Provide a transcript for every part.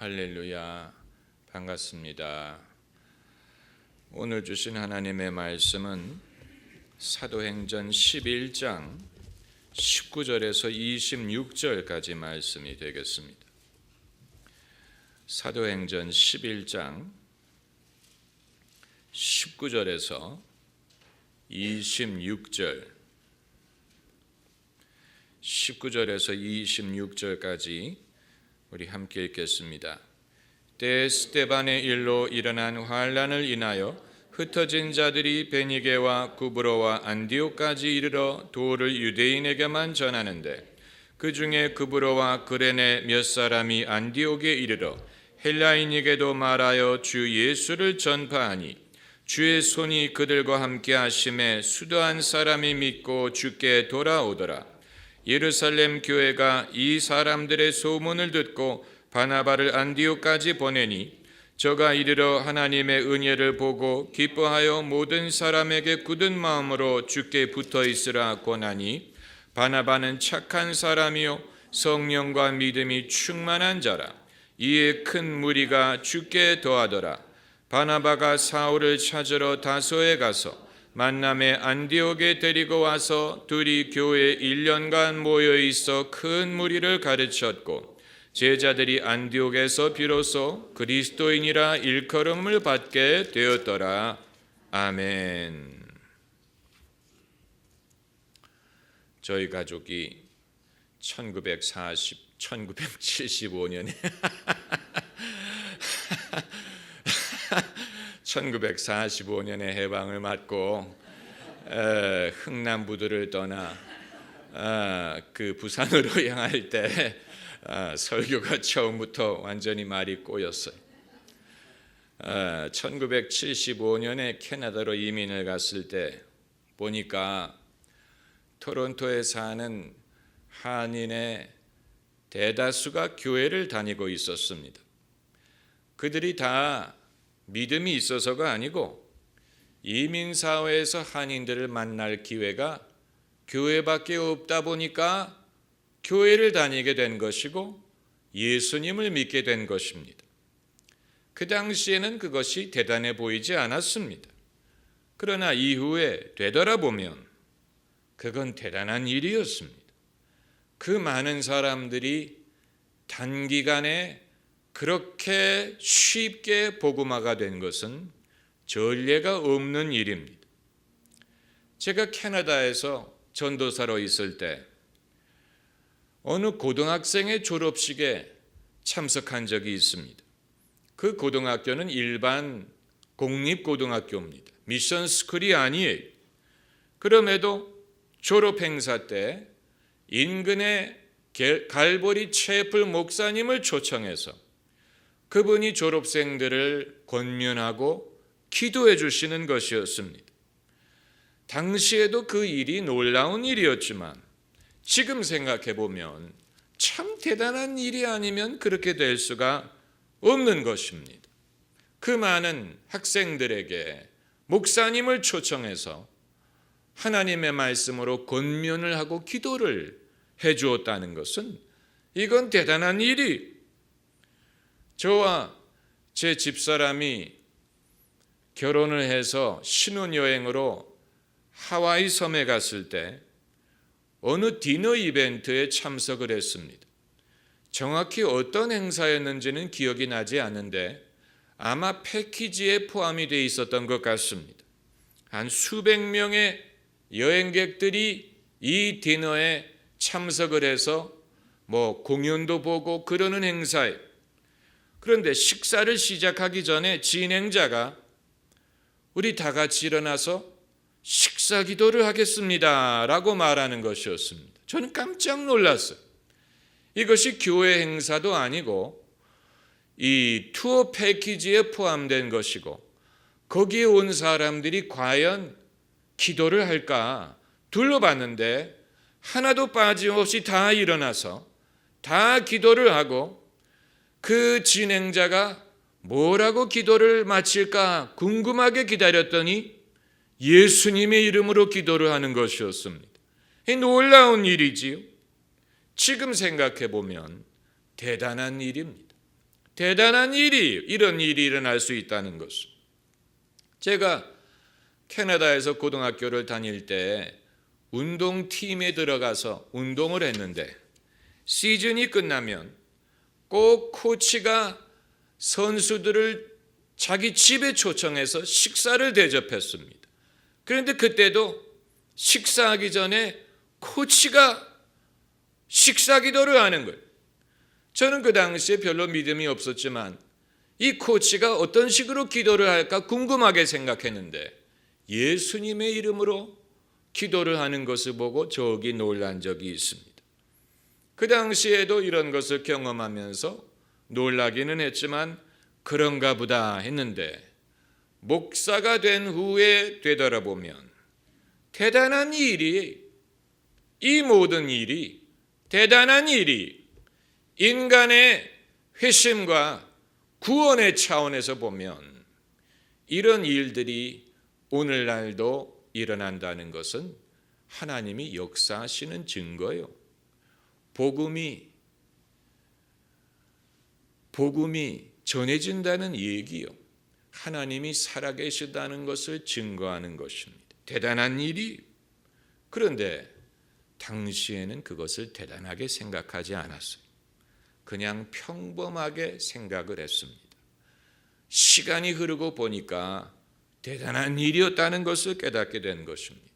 할렐루야, 반갑습니다. 오늘 주신 하나님의 말씀은 사도행전 11장 19절에서 26절까지 말씀이 되겠습니다. 사도행전 11장 19절에서 26절 19절에서 26절까지 우리 함께 읽겠습니다. 때 스데반의 일로 일어난 환란을 인하여 흩어진 자들이 베니게와 구브로와 안디옥까지 이르러 도를 유대인에게만 전하는데 그 중에 구브로와 그레네 몇 사람이 안디옥에 이르러 헬라인에게도 말하여 주 예수를 전파하니 주의 손이 그들과 함께 하심에 수도한 사람이 믿고 주께 돌아오더라. 예루살렘 교회가 이 사람들의 소문을 듣고 바나바를 안디옥까지 보내니 저가 이르러 하나님의 은혜를 보고 기뻐하여 모든 사람에게 굳은 마음으로 주께 붙어 있으라 권하니 바나바는 착한 사람이요 성령과 믿음이 충만한 자라. 이에 큰 무리가 주께 더하더라. 바나바가 사울을 찾으러 다소에 가서 만남에 안디옥에 데리고 와서 둘이 교회에 1년간 모여 있어 큰 무리를 가르쳤고 제자들이 안디옥에서 비로소 그리스도인이라 일컬음을 받게 되었더라. 아멘. 저희 가족이 1975년에 1945년에 해방을 맞고 흥남부두를 떠나 그 부산으로 향할 때 설교가 처음부터 완전히 말이 꼬였어요. 1975년에 캐나다로 이민을 갔을 때 보니까 토론토에 사는 한인의 대다수가 교회를 다니고 있었습니다. 그들이 다 믿음이 있어서가 아니고 이민사회에서 한인들을 만날 기회가 교회밖에 없다 보니까 교회를 다니게 된 것이고 예수님을 믿게 된 것입니다. 그 당시에는 그것이 대단해 보이지 않았습니다. 그러나 이후에 되돌아보면 그건 대단한 일이었습니다. 그 많은 사람들이 단기간에 그렇게 쉽게 복음화가 된 것은 전례가 없는 일입니다. 제가 캐나다에서 전도사로 있을 때 어느 고등학생의 졸업식에 참석한 적이 있습니다. 그 고등학교는 일반 공립고등학교입니다. 미션 스쿨이 아니에요. 그럼에도 졸업 행사 때 인근의 갈보리 채플 목사님을 초청해서 그분이 졸업생들을 권면하고 기도해 주시는 것이었습니다. 당시에도 그 일이 놀라운 일이었지만 지금 생각해 보면 참 대단한 일이 아니면 그렇게 될 수가 없는 것입니다. 그 많은 학생들에게 목사님을 초청해서 하나님의 말씀으로 권면을 하고 기도를 해 주었다는 것은 이건 대단한 일이. 저와 제 집사람이 결혼을 해서 신혼여행으로 하와이 섬에 갔을 때 어느 디너 이벤트에 참석을 했습니다. 정확히 어떤 행사였는지는 기억이 나지 않는데 아마 패키지에 포함이 되어 있었던 것 같습니다. 한 수백 명의 여행객들이 이 디너에 참석을 해서 공연도 보고 그러는 행사에, 그런데 식사를 시작하기 전에 진행자가 우리 다 같이 일어나서 식사 기도를 하겠습니다 라고 말하는 것이었습니다. 저는 깜짝 놀랐어요. 이것이 교회 행사도 아니고 이 투어 패키지에 포함된 것이고 거기에 온 사람들이 과연 기도를 할까 둘러봤는데 하나도 빠짐없이 다 일어나서 다 기도를 하고 그 진행자가 뭐라고 기도를 마칠까 궁금하게 기다렸더니 예수님의 이름으로 기도를 하는 것이었습니다. 놀라운 일이지요. 지금 생각해 보면 대단한 일입니다. 대단한 이런 일이 일어날 수 있다는 것을. 제가 캐나다에서 고등학교를 다닐 때 운동팀에 들어가서 운동을 했는데 시즌이 끝나면 꼭 코치가 선수들을 자기 집에 초청해서 식사를 대접했습니다. 그런데 그때도 식사하기 전에 코치가 식사 기도를 하는 거예요. 저는 그 당시에 별로 믿음이 없었지만 이 코치가 어떤 식으로 기도를 할까 궁금하게 생각했는데 예수님의 이름으로 기도를 하는 것을 보고 저기 놀란 적이 있습니다. 그 당시에도 이런 것을 경험하면서 놀라기는 했지만 그런가 보다 했는데 목사가 된 후에 되돌아보면 대단한 일이, 이 모든 일이, 대단한 일이 인간의 회심과 구원의 차원에서 보면 이런 일들이 오늘날도 일어난다는 것은 하나님이 역사하시는 증거예요. 복음이 전해진다는 얘기요. 하나님이 살아계시다는 것을 증거하는 것입니다. 대단한 일이. 그런데 당시에는 그것을 대단하게 생각하지 않았어요. 그냥 평범하게 생각을 했습니다. 시간이 흐르고 보니까 대단한 일이었다는 것을 깨닫게 된 것입니다.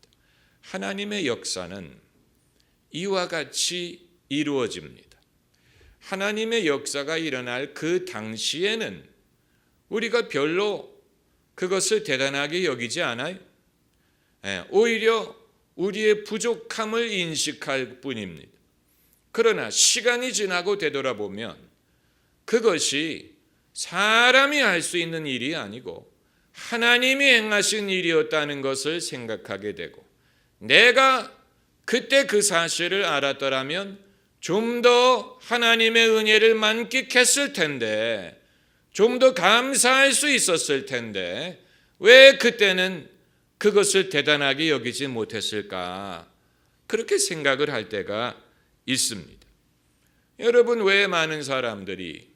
하나님의 역사는 이와 같이 이루어집니다. 하나님의 역사가 일어날 그 당시에는 우리가 별로 그것을 대단하게 여기지 않아요. 오히려 우리의 부족함을 인식할 뿐입니다. 그러나 시간이 지나고 되돌아보면 그것이 사람이 할 수 있는 일이 아니고 하나님이 행하신 일이었다는 것을 생각하게 되고, 내가 그때 그 사실을 알았더라면 좀 더 하나님의 은혜를 만끽했을 텐데, 좀 더 감사할 수 있었을 텐데 왜 그때는 그것을 대단하게 여기지 못했을까? 그렇게 생각을 할 때가 있습니다. 여러분, 왜 많은 사람들이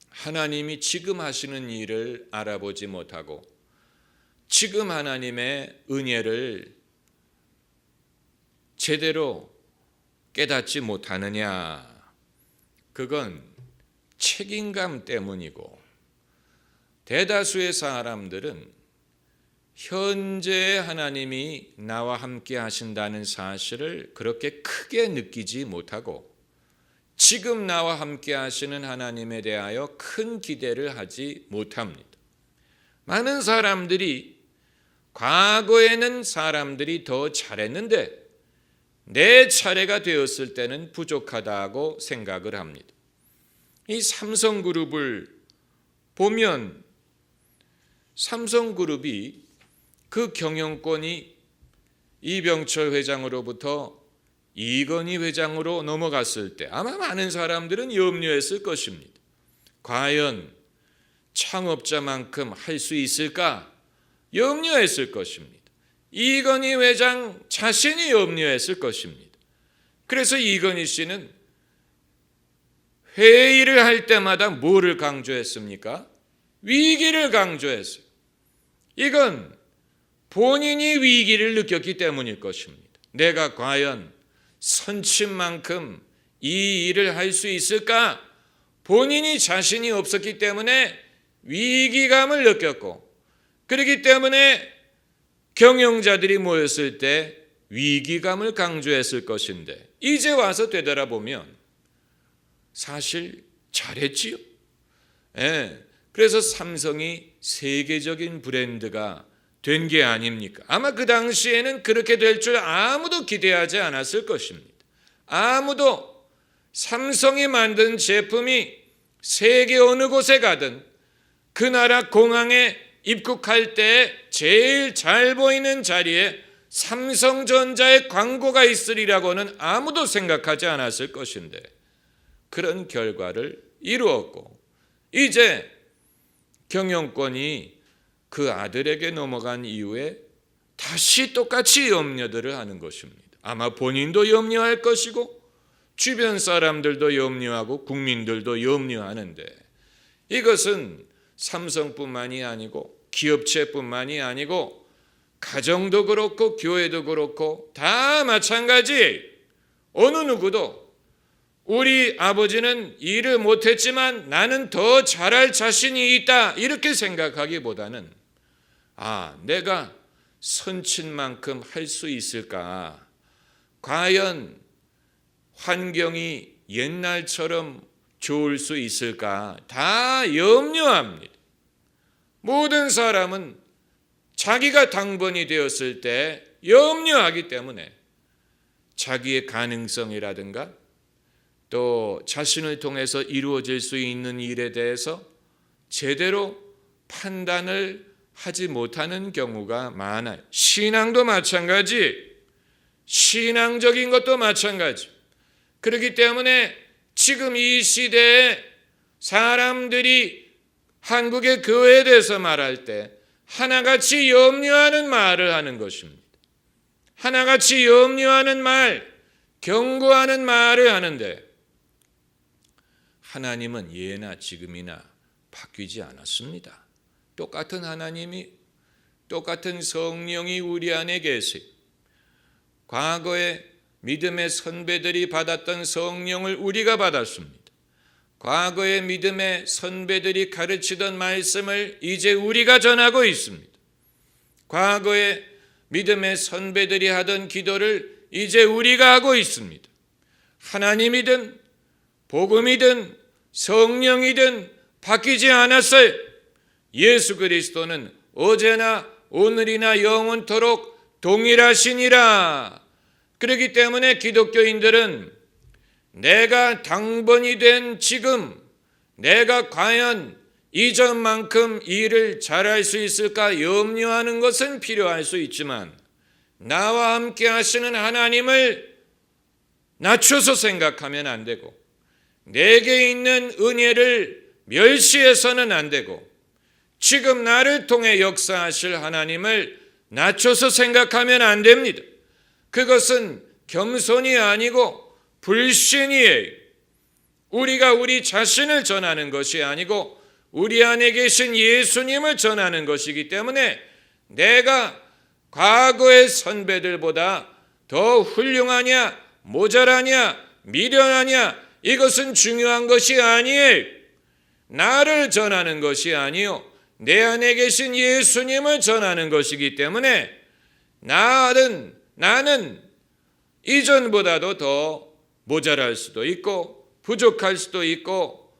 하나님이 지금 하시는 일을 알아보지 못하고 지금 하나님의 은혜를 제대로 깨닫지 못하느냐? 그건 책임감 때문이고, 대다수의 사람들은 현재 하나님이 나와 함께 하신다는 사실을 그렇게 크게 느끼지 못하고 지금 나와 함께 하시는 하나님에 대하여 큰 기대를 하지 못합니다. 많은 사람들이 과거에는 사람들이 더 잘했는데 내 차례가 되었을 때는 부족하다고 생각을 합니다. 이 삼성그룹을 보면 삼성그룹이 그 경영권이 이병철 회장으로부터 이건희 회장으로 넘어갔을 때 아마 많은 사람들은 염려했을 것입니다. 과연 창업자만큼 할 수 있을까? 염려했을 것입니다. 이건희 회장 자신이 염려했을 것입니다. 그래서 이건희 씨는 회의를 할 때마다 뭐를 강조했습니까? 위기를 강조했어요. 이건 본인이 위기를 느꼈기 때문일 것입니다. 내가 과연 선친만큼 이 일을 할 수 있을까? 본인이 자신이 없었기 때문에 위기감을 느꼈고, 그렇기 때문에 경영자들이 모였을 때 위기감을 강조했을 것인데, 이제 와서 되돌아보면 사실 잘했지요. 그래서 삼성이 세계적인 브랜드가 된 게 아닙니까? 아마 그 당시에는 그렇게 될 줄 아무도 기대하지 않았을 것입니다. 아무도 삼성이 만든 제품이 세계 어느 곳에 가든 그 나라 공항에 입국할 때 제일 잘 보이는 자리에 삼성전자의 광고가 있으리라고는 아무도 생각하지 않았을 것인데 그런 결과를 이루었고, 이제 경영권이 그 아들에게 넘어간 이후에 다시 똑같이 염려들을 하는 것입니다. 아마 본인도 염려할 것이고 주변 사람들도 염려하고 국민들도 염려하는데, 이것은 삼성뿐만이 아니고 기업체뿐만이 아니고 가정도 그렇고 교회도 그렇고 다 마찬가지. 어느 누구도 우리 아버지는 일을 못했지만 나는 더 잘할 자신이 있다 이렇게 생각하기보다는 내가 선친만큼 할 수 있을까? 과연 환경이 옛날처럼 좋을 수 있을까? 다 염려합니다. 모든 사람은 자기가 당번이 되었을 때 염려하기 때문에 자기의 가능성이라든가 또 자신을 통해서 이루어질 수 있는 일에 대해서 제대로 판단을 하지 못하는 경우가 많아요. 신앙도 마찬가지, 신앙적인 것도 마찬가지. 그렇기 때문에 지금 이 시대에 사람들이 한국의 교회에 대해서 말할 때 하나같이 염려하는 말을 하는 것입니다. 하나같이 염려하는 말, 경고하는 말을 하는데 하나님은 예나 지금이나 바뀌지 않았습니다. 똑같은 하나님이, 똑같은 성령이 우리 안에 계세요. 과거에 믿음의 선배들이 받았던 성령을 우리가 받았습니다. 과거의 믿음의 선배들이 가르치던 말씀을 이제 우리가 전하고 있습니다. 과거에 믿음의 선배들이 하던 기도를 이제 우리가 하고 있습니다. 하나님이든 복음이든 성령이든 바뀌지 않았어요. 예수 그리스도는 어제나 오늘이나 영원토록 동일하시니라. 그렇기 때문에 기독교인들은 내가 당번이 된 지금 내가 과연 이전만큼 일을 잘할 수 있을까 염려하는 것은 필요할 수 있지만 나와 함께 하시는 하나님을 낮춰서 생각하면 안 되고 내게 있는 은혜를 멸시해서는 안 되고 지금 나를 통해 역사하실 하나님을 낮춰서 생각하면 안 됩니다. 그것은 겸손이 아니고 불신이에요. 우리가 우리 자신을 전하는 것이 아니고 우리 안에 계신 예수님을 전하는 것이기 때문에 내가 과거의 선배들보다 더 훌륭하냐, 모자라냐, 미련하냐 이것은 중요한 것이 아니에요. 나를 전하는 것이 아니요 내 안에 계신 예수님을 전하는 것이기 때문에 나는 이전보다도 더 모자랄 수도 있고 부족할 수도 있고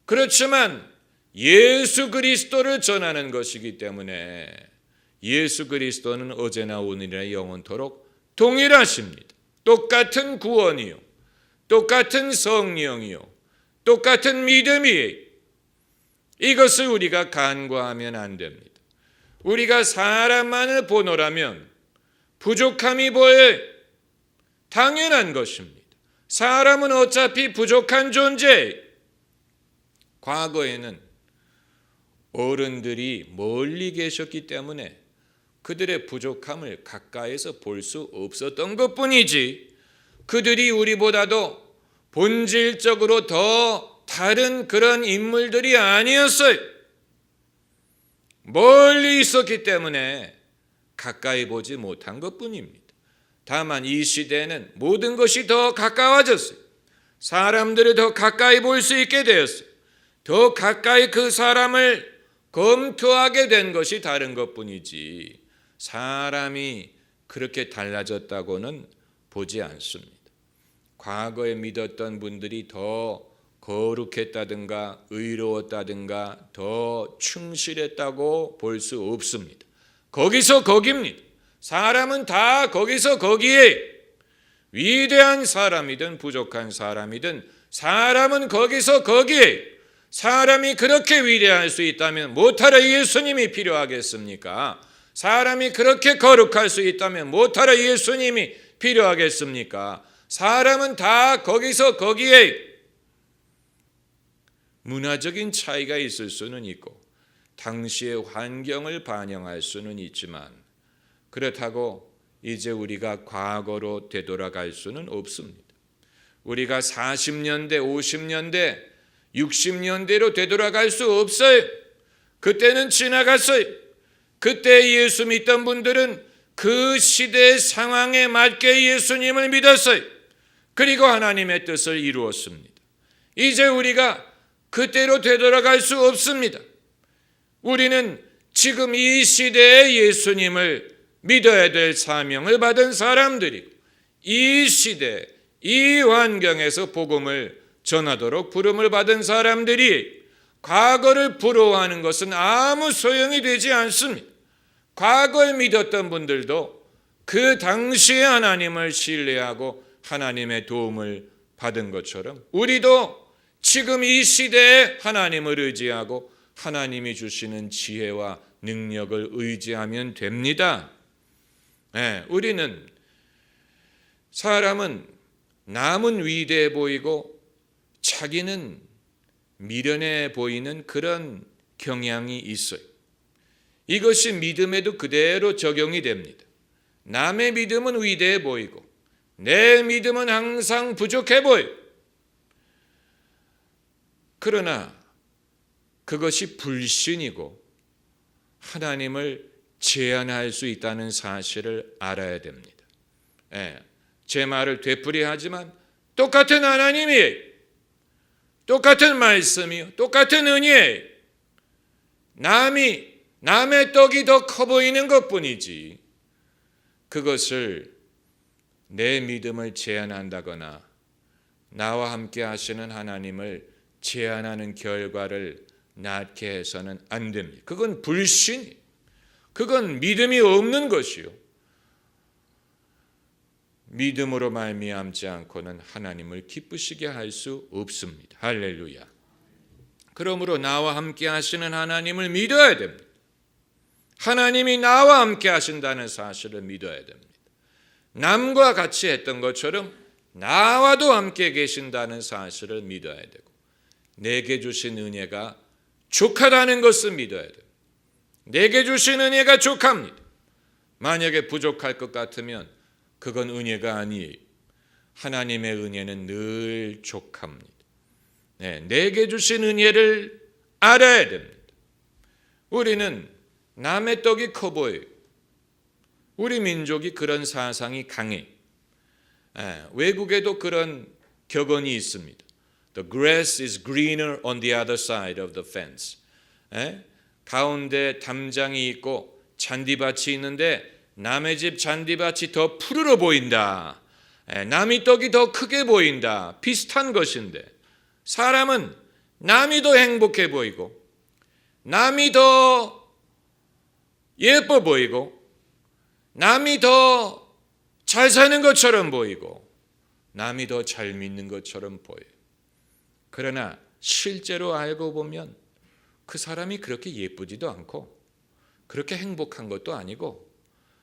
그렇지만 예수 그리스도를 전하는 것이기 때문에 예수 그리스도는 어제나 오늘이나 영원토록 동일하십니다. 똑같은 구원이요, 똑같은 성령이요, 똑같은 믿음이에요. 이것을 우리가 간과하면 안 됩니다. 우리가 사람만을 보노라면 부족함이 보여요. 당연한 것입니다. 사람은 어차피 부족한 존재예요. 과거에는 어른들이 멀리 계셨기 때문에 그들의 부족함을 가까이서 볼 수 없었던 것뿐이지 그들이 우리보다도 본질적으로 더 다른 그런 인물들이 아니었어요. 멀리 있었기 때문에 가까이 보지 못한 것뿐입니다. 다만 이 시대에는 모든 것이 더 가까워졌어요. 사람들을 더 가까이 볼 수 있게 되었어요. 더 가까이 그 사람을 검토하게 된 것이 다른 것뿐이지 사람이 그렇게 달라졌다고는 보지 않습니다. 과거에 믿었던 분들이 더 거룩했다든가 의로웠다든가 더 충실했다고 볼 수 없습니다. 거기서 거기입니다. 사람은 다 거기서 거기에 위대한 사람이든 부족한 사람이든 사람은 거기서 거기에 사람이 그렇게 위대할 수 있다면 못하러 예수님이 필요하겠습니까? 사람이 그렇게 거룩할 수 있다면 못하러 예수님이 필요하겠습니까? 사람은 다 거기서 거기에 문화적인 차이가 있을 수는 있고 당시의 환경을 반영할 수는 있지만 그렇다고 이제 우리가 과거로 되돌아갈 수는 없습니다. 우리가 40년대, 50년대, 60년대로 되돌아갈 수 없어요. 그때는 지나갔어요. 그때 예수 믿던 분들은 그 시대의 상황에 맞게 예수님을 믿었어요. 그리고 하나님의 뜻을 이루었습니다. 이제 우리가 그때로 되돌아갈 수 없습니다. 우리는 지금 이 시대에 예수님을 믿어야 될 사명을 받은 사람들이고, 이 시대, 이 환경에서 복음을 전하도록 부름을 받은 사람들이 과거를 부러워하는 것은 아무 소용이 되지 않습니다. 과거에 믿었던 분들도 그 당시에 하나님을 신뢰하고 하나님의 도움을 받은 것처럼 우리도 지금 이 시대에 하나님을 의지하고 하나님이 주시는 지혜와 능력을 의지하면 됩니다. 우리는, 사람은 남은 위대해 보이고 자기는 미련해 보이는 그런 경향이 있어요. 이것이 믿음에도 그대로 적용이 됩니다. 남의 믿음은 위대해 보이고 내 믿음은 항상 부족해 보여요. 그러나 그것이 불신이고 하나님을 제한할 수 있다는 사실을 알아야 됩니다. 제 말을 되풀이하지만 똑같은 하나님이에요. 똑같은 말씀이요, 똑같은 은혜예요. 남의 떡이 더 커 보이는 것뿐이지 그것을, 내 믿음을 제한한다거나 나와 함께 하시는 하나님을 제한하는 결과를 낳게 해서는 안 됩니다. 그건 불신, 그건 믿음이 없는 것이요, 믿음으로 말미암지 않고는 하나님을 기쁘시게 할 수 없습니다. 할렐루야. 그러므로 나와 함께 하시는 하나님을 믿어야 됩니다. 하나님이 나와 함께 하신다는 사실을 믿어야 됩니다. 남과 같이 했던 것처럼 나와도 함께 계신다는 사실을 믿어야 되고, 내게 주신 은혜가 족하다는 것을 믿어야 돼요. 내게 주신 은혜가 족합니다. 만약에 부족할 것 같으면 그건 은혜가 아니에요. 하나님의 은혜는 늘 족합니다. 내게 주신 은혜를 알아야 됩니다. 우리는 남의 떡이 커 보여요. 우리 민족이 그런 사상이 강해. 외국에도 그런 격언이 있습니다. The grass is greener on the other side of the fence. 가운데 담장이 있고 잔디밭이 있는데 남의 집 잔디밭이 더 푸르러 보인다. 남의 떡이 더 크게 보인다. 비슷한 것인데, 사람은 남이 더 행복해 보이고 남이 더 예뻐 보이고 남이 더 잘 사는 것처럼 보이고 남이 더 잘 믿는 것처럼 보여요. 그러나 실제로 알고 보면 그 사람이 그렇게 예쁘지도 않고 그렇게 행복한 것도 아니고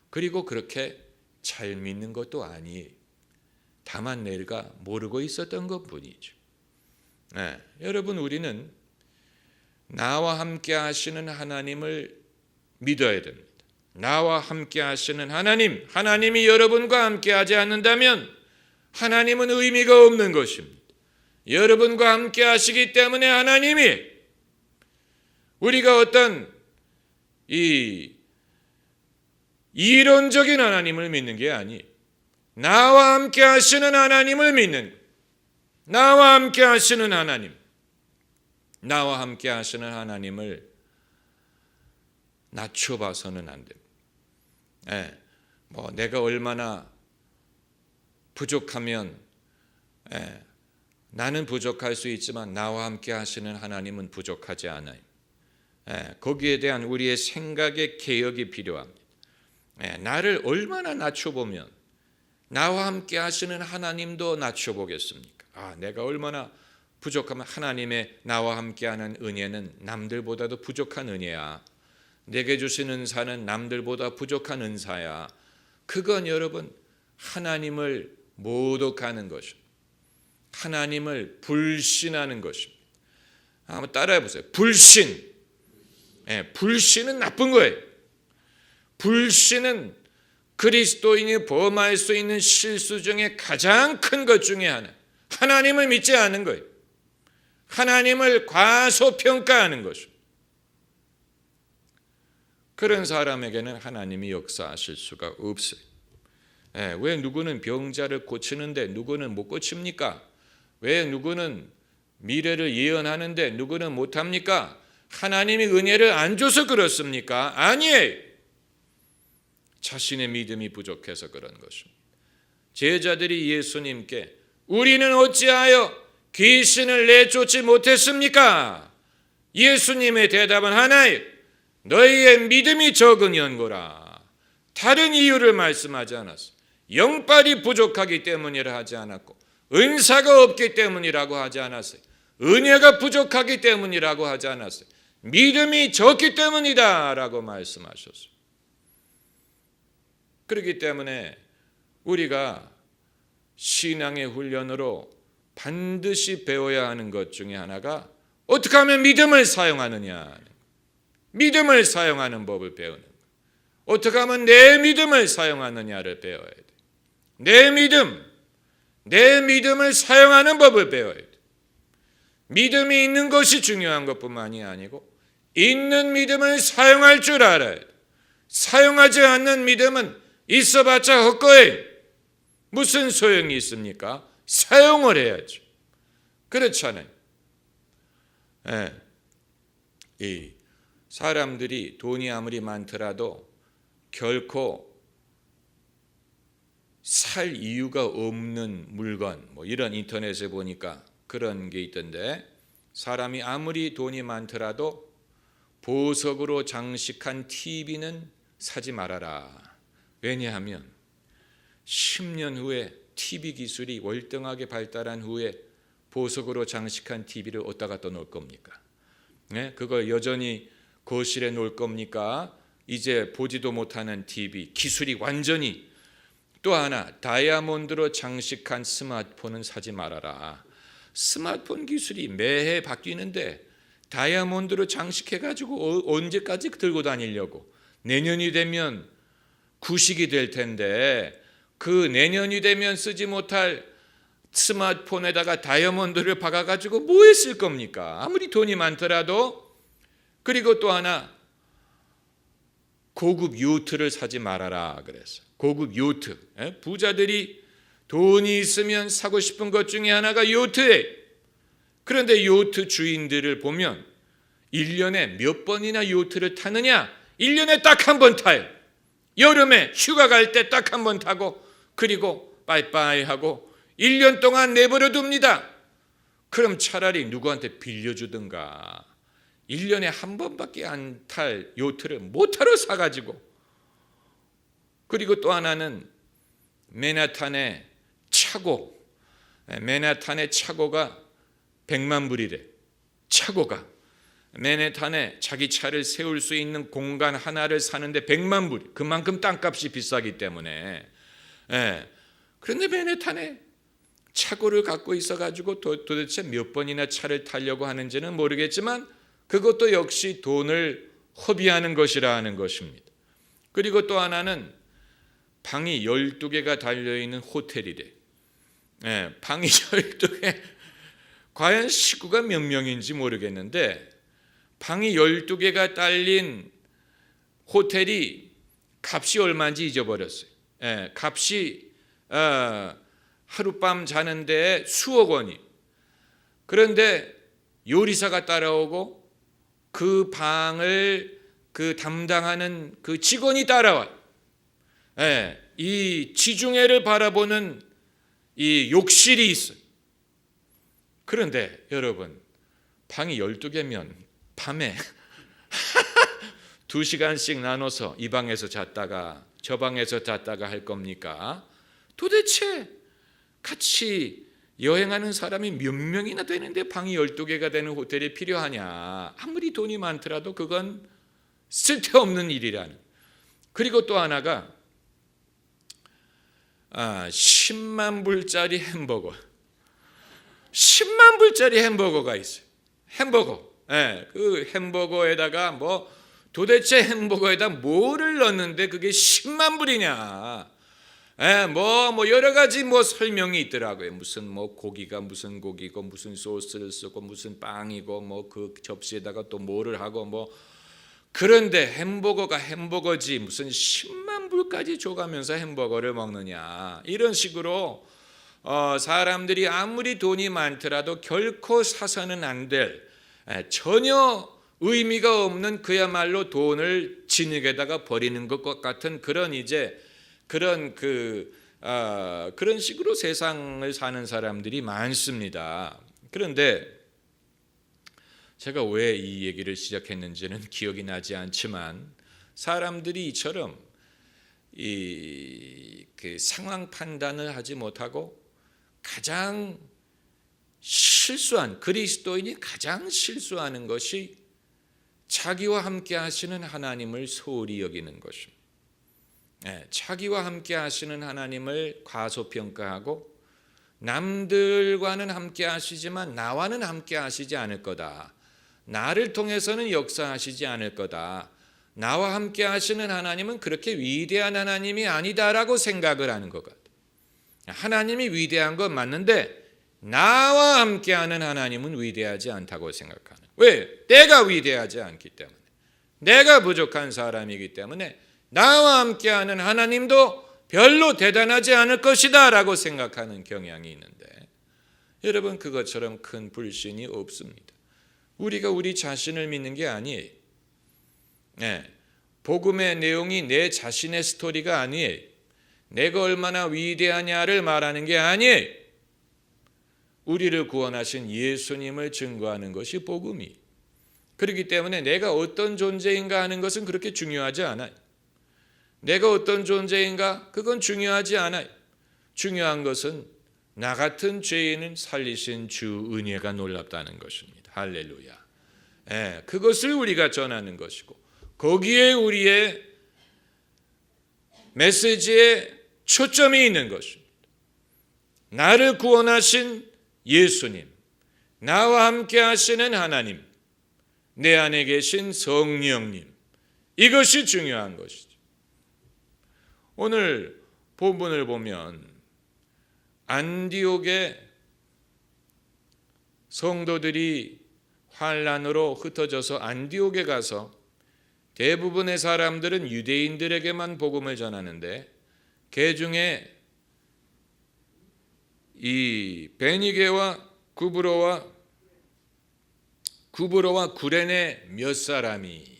그리고 그렇게 잘 믿는 것도 아니에요. 다만 내가 모르고 있었던 것뿐이죠. 여러분, 우리는 나와 함께 하시는 하나님을 믿어야 됩니다. 나와 함께 하시는 하나님, 하나님이 여러분과 함께 하지 않는다면 하나님은 의미가 없는 것입니다. 여러분과 함께 하시기 때문에 하나님이, 우리가 어떤 이론적인 하나님을 믿는 게 아니에요. 나와 함께 하시는 하나님을 믿는 거예요. 나와 함께 하시는 하나님, 나와 함께 하시는 하나님을 낮춰봐서는 안 됩니다. 내가 얼마나 부족하면, 나는 부족할 수 있지만 나와 함께 하시는 하나님은 부족하지 않아요. 거기에 대한 우리의 생각의 개혁이 필요합니다. 나를 얼마나 낮춰보면 나와 함께 하시는 하나님도 낮춰보겠습니까? 내가 얼마나 부족하면 하나님의 나와 함께하는 은혜는 남들보다도 부족한 은혜야. 내게 주신 은사는 남들보다 부족한 은사야. 그건 여러분, 하나님을 모독하는 것입니다. 하나님을 불신하는 것입니다. 한번 따라해 보세요. 불신. 불신은 나쁜 거예요. 불신은 그리스도인이 범할 수 있는 실수 중에 가장 큰 것 중에 하나. 하나님을 믿지 않는 거예요. 하나님을 과소평가하는 것입니다. 그런 사람에게는 하나님이 역사하실 수가 없어요. 왜 누구는 병자를 고치는데 누구는 못 고칩니까? 왜 누구는 미래를 예언하는데 누구는 못합니까? 하나님이 은혜를 안 줘서 그렇습니까? 아니에요. 자신의 믿음이 부족해서 그런 것입니다. 제자들이 예수님께 우리는 어찌하여 귀신을 내쫓지 못했습니까? 예수님의 대답은 하나예요. 너희의 믿음이 적으니언고라. 다른 이유를 말씀하지 않았어요. 영빨이 부족하기 때문이라 하지 않았고, 은사가 없기 때문이라고 하지 않았어요. 은혜가 부족하기 때문이라고 하지 않았어요. 믿음이 적기 때문이다라고 말씀하셨어요. 그렇기 때문에 우리가 신앙의 훈련으로 반드시 배워야 하는 것 중에 하나가 어떻게 하면 믿음을 사용하느냐, 믿음을 사용하는 법을 배우는 거예요. 어떻게 하면 내 믿음을 사용하느냐를 배워야 돼. 내 믿음을 사용하는 법을 배워야 돼. 믿음이 있는 것이 중요한 것뿐만이 아니고 있는 믿음을 사용할 줄 알아야 돼. 사용하지 않는 믿음은 있어봤자 헛거예요. 무슨 소용이 있습니까? 사용을 해야죠. 그렇잖아요. 이 사람들이 돈이 아무리 많더라도 결코 살 이유가 없는 물건, 이런 인터넷에 보니까 그런 게 있던데, 사람이 아무리 돈이 많더라도 보석으로 장식한 TV는 사지 말아라. 왜냐하면 10년 후에 TV 기술이 월등하게 발달한 후에 보석으로 장식한 TV를 어디다가 또 놓을 겁니까? 그걸 여전히 거실에 놓을 겁니까? 이제 보지도 못하는 TV 기술이 완전히. 또 하나, 다이아몬드로 장식한 스마트폰은 사지 말아라. 스마트폰 기술이 매해 바뀌는데 다이아몬드로 장식해가지고 언제까지 들고 다니려고? 내년이 되면 구식이 될 텐데 그 내년이 되면 쓰지 못할 스마트폰에다가 다이아몬드를 박아가지고 뭐에 쓸 겁니까? 아무리 돈이 많더라도. 그리고 또 하나, 고급 요트를 사지 말아라 그랬어요. 고급 요트. 부자들이 돈이 있으면 사고 싶은 것 중에 하나가 요트예요. 그런데 요트 주인들을 보면 1년에 몇 번이나 요트를 타느냐? 1년에 딱 한 번 타요. 여름에 휴가 갈 때 딱 한 번 타고 그리고 빠이빠이 하고 1년 동안 내버려 둡니다. 그럼 차라리 누구한테 빌려주든가 1년에 한 번밖에 안 탈 요트를 모타로 사가지고. 그리고 또 하나는 맨하탄의 차고. 맨하탄의 차고가 100만 불이래. 차고가. 맨하탄에 자기 차를 세울 수 있는 공간 하나를 사는데 100만 불. 그만큼 땅값이 비싸기 때문에. 그런데 맨하탄에 차고를 갖고 있어가지고 도대체 몇 번이나 차를 타려고 하는지는 모르겠지만 그것도 역시 돈을 허비하는 것이라 하는 것입니다. 그리고 또 하나는 방이 12개가 달려있는 호텔이래. 방이 12개. 과연 식구가 몇 명인지 모르겠는데 방이 12개가 딸린 호텔이 값이 얼마인지 잊어버렸어요. 값이 하룻밤 자는데 수억 원이. 그런데 요리사가 따라오고 그 방을 담당하는 그 직원이 따라와요. 이 지중해를 바라보는 이 욕실이 있어요. 그런데 여러분, 방이 12개면 밤에 2시간씩 나눠서 이 방에서 잤다가 저 방에서 잤다가 할 겁니까? 도대체 같이 여행하는 사람이 몇 명이나 되는데 방이 12개가 되는 호텔이 필요하냐? 아무리 돈이 많더라도 그건 쓸데없는 일이라는. 그리고 또 하나가 10만 불짜리 햄버거. 10만 불짜리 햄버거가 있어요. 햄버거. 그 햄버거에다가 도대체 햄버거에다 뭐를 넣는데 그게 10만 불이냐? 뭐 여러 가지 뭐 설명이 있더라고요. 무슨 뭐 고기가 무슨 고기고 무슨 소스를 쓰고 무슨 빵이고 뭐 그 접시에다가 또 뭐를 하고 뭐 그런데 햄버거가 햄버거지 무슨 10만 불까지 줘가면서 햄버거를 먹느냐 이런 식으로 사람들이 아무리 돈이 많더라도 결코 사서는 안 될 전혀 의미가 없는 그야말로 돈을 진흙에다가 버리는 것 같은 그런 이제 그런 그런 식으로 세상을 사는 사람들이 많습니다. 그런데 제가 왜 이 얘기를 시작했는지는 기억이 나지 않지만 사람들이 이처럼 그 상황 판단을 하지 못하고 가장 실수한 그리스도인이 가장 실수하는 것이 자기와 함께 하시는 하나님을 소홀히 여기는 것입니다. 자기와 함께 하시는 하나님을 과소평가하고 남들과는 함께 하시지만 나와는 함께 하시지 않을 거다. 나를 통해서는 역사하시지 않을 거다. 나와 함께 하시는 하나님은 그렇게 위대한 하나님이 아니다라고 생각을 하는 것 같아요. 하나님이 위대한 건 맞는데 나와 함께하는 하나님은 위대하지 않다고 생각하는. 왜? 내가 위대하지 않기 때문에, 내가 부족한 사람이기 때문에 나와 함께하는 하나님도 별로 대단하지 않을 것이다 라고 생각하는 경향이 있는데 여러분 그것처럼 큰 불신이 없습니다. 우리가 우리 자신을 믿는 게 아니에요. 복음의 내용이 내 자신의 스토리가 아니에요. 내가 얼마나 위대하냐를 말하는 게 아니에요. 우리를 구원하신 예수님을 증거하는 것이 복음이에요. 그렇기 때문에 내가 어떤 존재인가 하는 것은 그렇게 중요하지 않아요. 내가 어떤 존재인가 그건 중요하지 않아요. 중요한 것은 나 같은 죄인을 살리신 주 은혜가 놀랍다는 것입니다. 할렐루야. 그것을 우리가 전하는 것이고 거기에 우리의 메시지에 초점이 있는 것입니다. 나를 구원하신 예수님, 나와 함께 하시는 하나님, 내 안에 계신 성령님, 이것이 중요한 것이죠. 오늘 본문을 보면 안디옥의 성도들이 환란으로 흩어져서 안디옥에 가서 대부분의 사람들은 유대인들에게만 복음을 전하는데 그 중에 이 베니게와 구브로와 구레네 몇 사람이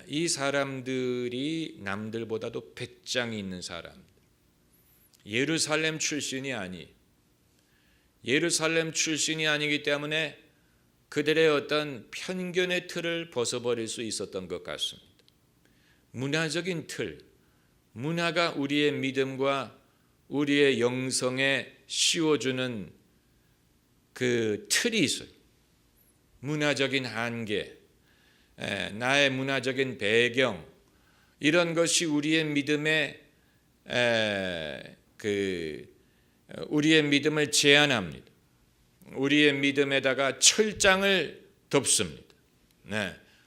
이 사람들이 남들보다도 배짱이 있는 사람, 예루살렘 출신이 아니기 때문에 그들의 어떤 편견의 틀을 벗어버릴 수 있었던 것 같습니다. 문화적인 틀, 문화가 우리의 믿음과 우리의 영성에 씌워주는 그 틀이 있어요. 문화적인 한계, 나의 문화적인 배경, 이런 것이 우리의 믿음에 우리의 믿음을 제한합니다. 우리의 믿음에다가 철장을 덮습니다.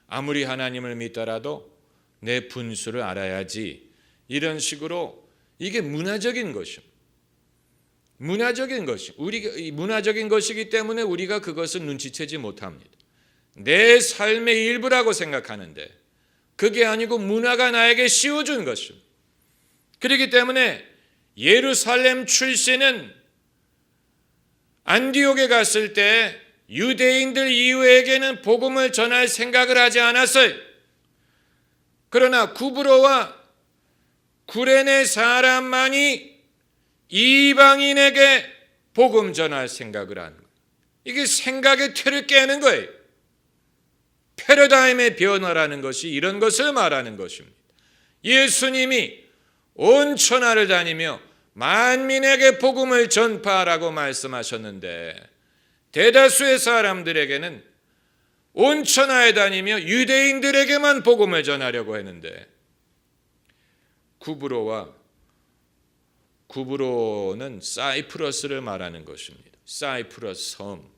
아무리 하나님을 믿더라도 내 분수를 알아야지. 이런 식으로 이게 문화적인 것입니다. 문화적인 것이기 때문에 우리가 그것을 눈치채지 못합니다. 내 삶의 일부라고 생각하는데 그게 아니고 문화가 나에게 씌워준 것입니다. 그렇기 때문에 예루살렘 출신은 안디옥에 갔을 때 유대인들 이후에게는 복음을 전할 생각을 하지 않았어요. 그러나 구브로와 구레네 사람만이 이방인에게 복음 전할 생각을 하는 거예요. 이게 생각의 틀을 깨는 거예요. 패러다임의 변화라는 것이 이런 것을 말하는 것입니다. 예수님이 온 천하를 다니며 만민에게 복음을 전파하라고 말씀하셨는데 대다수의 사람들에게는 온 천하에 다니며 유대인들에게만 복음을 전하려고 했는데 구브로는 사이프러스를 말하는 것입니다. 사이프러스 섬,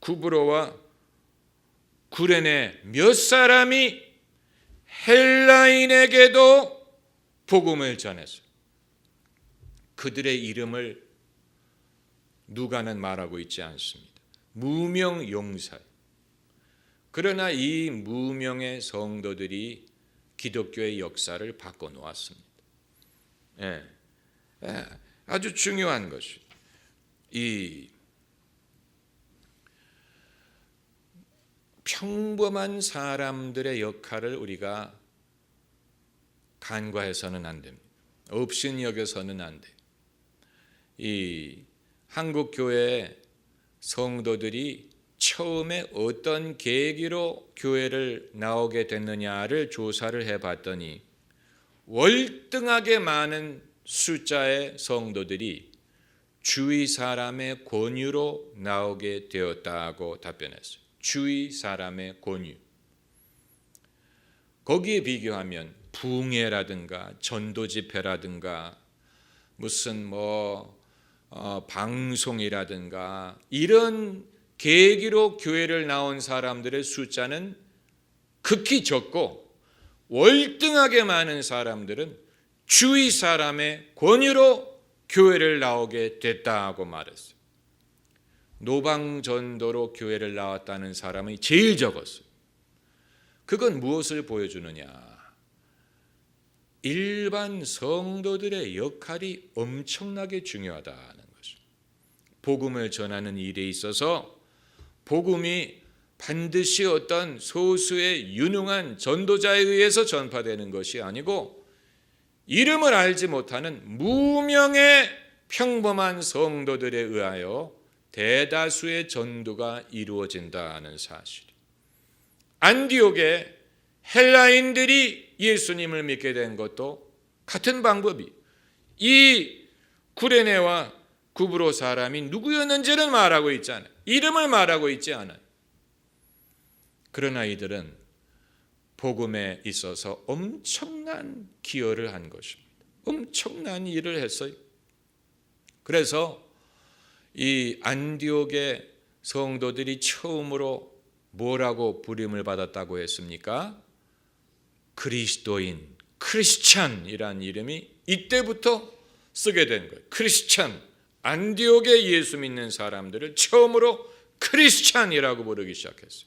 구브로와 구레네 몇 사람이 헬라인에게도 복음을 전했어요. 그들의 이름을 누가는 말하고 있지 않습니다. 무명 용사. 그러나 이 무명의 성도들이 기독교의 역사를 바꿔놓았습니다. 아주 중요한 것이 이 평범한 사람들의 역할을 우리가 간과해서는 안 됩니다. 업신여겨서는 안 돼요. 이 한국 교회 성도들이 처음에 어떤 계기로 교회를 나오게 됐느냐를 조사를 해봤더니 월등하게 많은 숫자의 성도들이 주위 사람의 권유로 나오게 되었다고 답변했어요. 주위 사람의 권유. 거기에 비교하면 부흥회라든가 전도 집회라든가 무슨 방송이라든가 이런 계기로 교회를 나온 사람들의 숫자는 극히 적고 월등하게 많은 사람들은 주위 사람의 권유로 교회를 나오게 됐다고 말했어요. 노방전도로 교회를 나왔다는 사람이 제일 적었어요. 그건 무엇을 보여주느냐? 일반 성도들의 역할이 엄청나게 중요하다는 것입니다. 복음을 전하는 일에 있어서 복음이 반드시 어떤 소수의 유능한 전도자에 의해서 전파되는 것이 아니고 이름을 알지 못하는 무명의 평범한 성도들에 의하여 대다수의 전도가 이루어진다는 사실. 안디옥의 헬라인들이 예수님을 믿게 된 것도 같은 방법이 이 구레네와 구브로 사람이 누구였는지를 말하고 있지 않아요. 이름을 말하고 있지 않아요. 그러나 이들은 복음에 있어서 엄청난 기여를 한 것입니다. 엄청난 일을 했어요. 그래서 이 안디옥의 성도들이 처음으로 뭐라고 부름을 받았다고 했습니까? 그리스도인, 크리스찬이라는 이름이 이때부터 쓰게 된 거예요. 크리스찬, 안디옥의 예수 믿는 사람들을 처음으로 크리스찬이라고 부르기 시작했어요.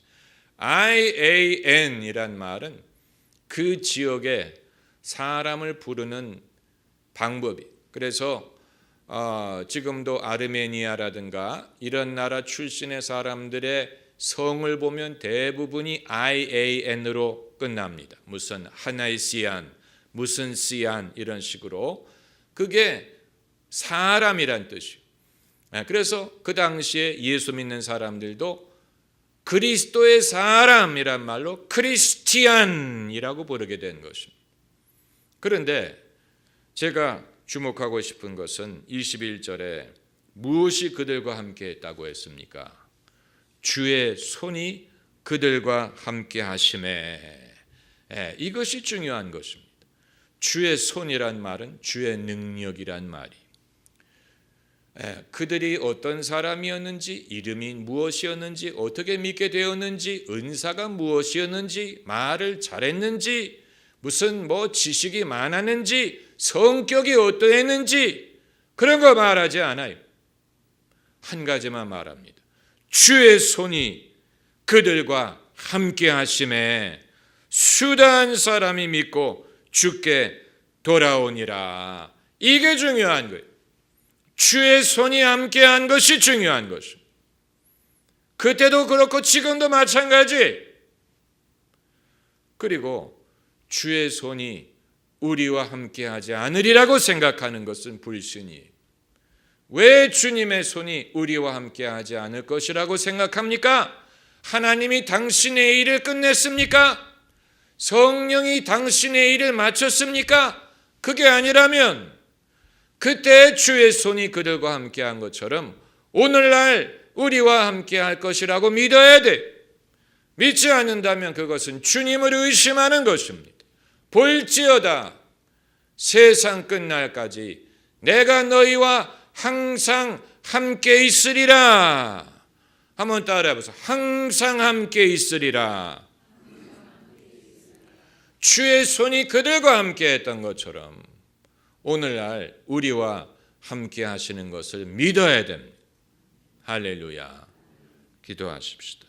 IAN이란 말은 그 지역의 사람을 부르는 방법이. 그래서 지금도 아르메니아라든가 이런 나라 출신의 사람들의 성을 보면 대부분이 IAN으로 끝납니다. 무슨 하나이시안, 무슨 시안 이런 식으로. 그게 사람이란 뜻이에요. 그래서 그 당시에 예수 믿는 사람들도 그리스도의 사람이란 말로 크리스티안이라고 부르게 된 것입니다. 그런데 제가 주목하고 싶은 것은 21절에 무엇이 그들과 함께 했다고 했습니까? 주의 손이 그들과 함께 하심에. 이것이 중요한 것입니다. 주의 손이란 말은 주의 능력이란 말이. 그들이 어떤 사람이었는지, 이름이 무엇이었는지, 어떻게 믿게 되었는지, 은사가 무엇이었는지, 말을 잘했는지, 무슨 지식이 많았는지, 성격이 어떠했는지 그런 거 말하지 않아요. 한 가지만 말합니다. 주의 손이 그들과 함께 하심에 수다한 사람이 믿고 주께 돌아오니라. 이게 중요한 거예요. 주의 손이 함께한 것이 중요한 것입니다. 그때도 그렇고 지금도 마찬가지. 그리고 주의 손이 우리와 함께하지 않으리라고 생각하는 것은 불신이에요. 왜 주님의 손이 우리와 함께하지 않을 것이라고 생각합니까? 하나님이 당신의 일을 끝냈습니까? 성령이 당신의 일을 마쳤습니까? 그게 아니라면 그때 주의 손이 그들과 함께한 것처럼 오늘날 우리와 함께할 것이라고 믿어야 돼. 믿지 않는다면 그것은 주님을 의심하는 것입니다. 볼지어다 세상 끝날까지 내가 너희와 항상 함께 있으리라. 한번 따라해보세요. 항상 함께 있으리라. 주의 손이 그들과 함께 했던 것처럼 오늘날 우리와 함께 하시는 것을 믿어야 됩니다. 할렐루야. 기도하십시다.